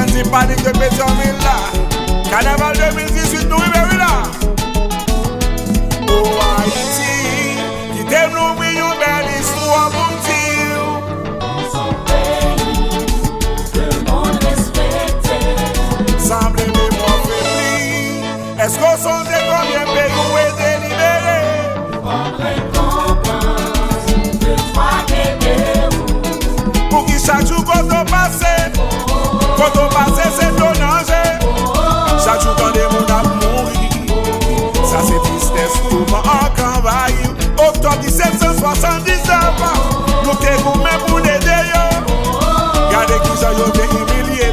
Anti panique de Pétionville là. Carnaval 2018 nous arrivons là. Oh Haïti, qui t'aime nous millions belle histoire pour dire. Son pays, que le monde respecte. Semble mémoire faiblie. Est-ce qu'on songe combien de pays où est délibéré? Bonne récompense de toi qu'aimez-vous. Pour qui chaque jour quand on passe, c'est ton danger. Chaque jour quand des mondes a mouru, ça c'est tristesse pour moi encore envahi. Octobre 1779, nous t'écoutons même pour l'aider. Regardez qui j'en ai bien humilié.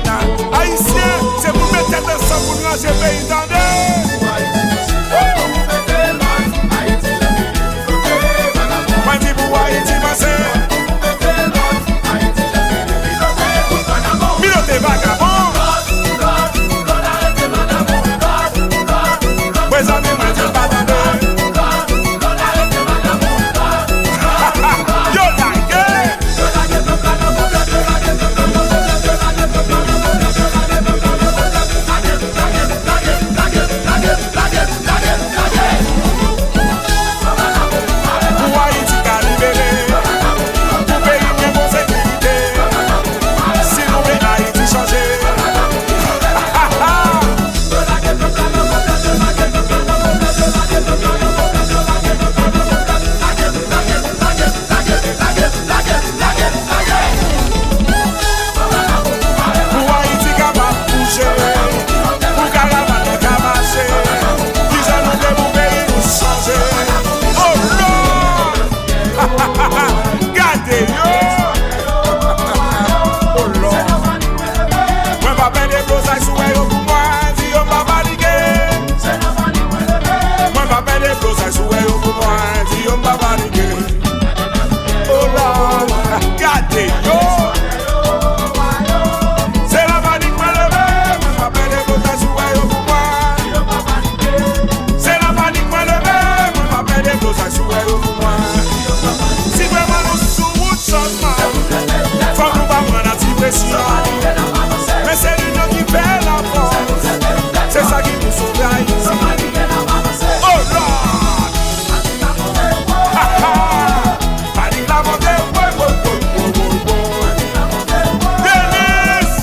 Haïtien, c'est pour mettre tête ensemble pour nous ranger le pays dans deux. Moi dis pour Haïti passer. Milote vagabond. Mes amis, moi dis pas dans deux. Yo like it. Mais c'est l'union qui fait la force. C'est ça qui nous sauve Haïti. Oh Lord. Panique la montée. Denise.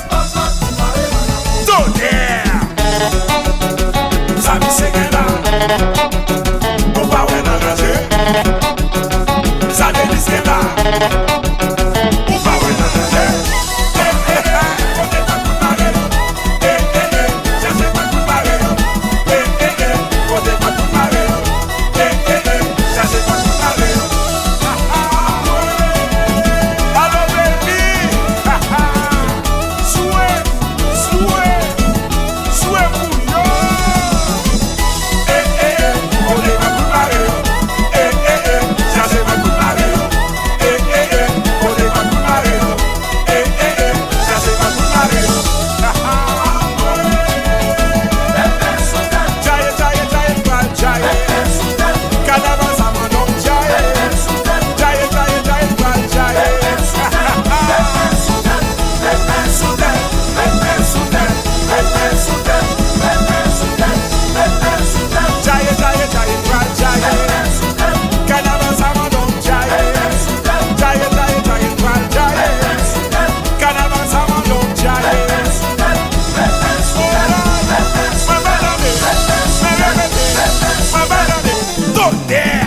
Tonnerre. Samy Segela. Pour pas ouais l'engager. Ça Denise est là. Pour pas ouais l'engager. Yeah!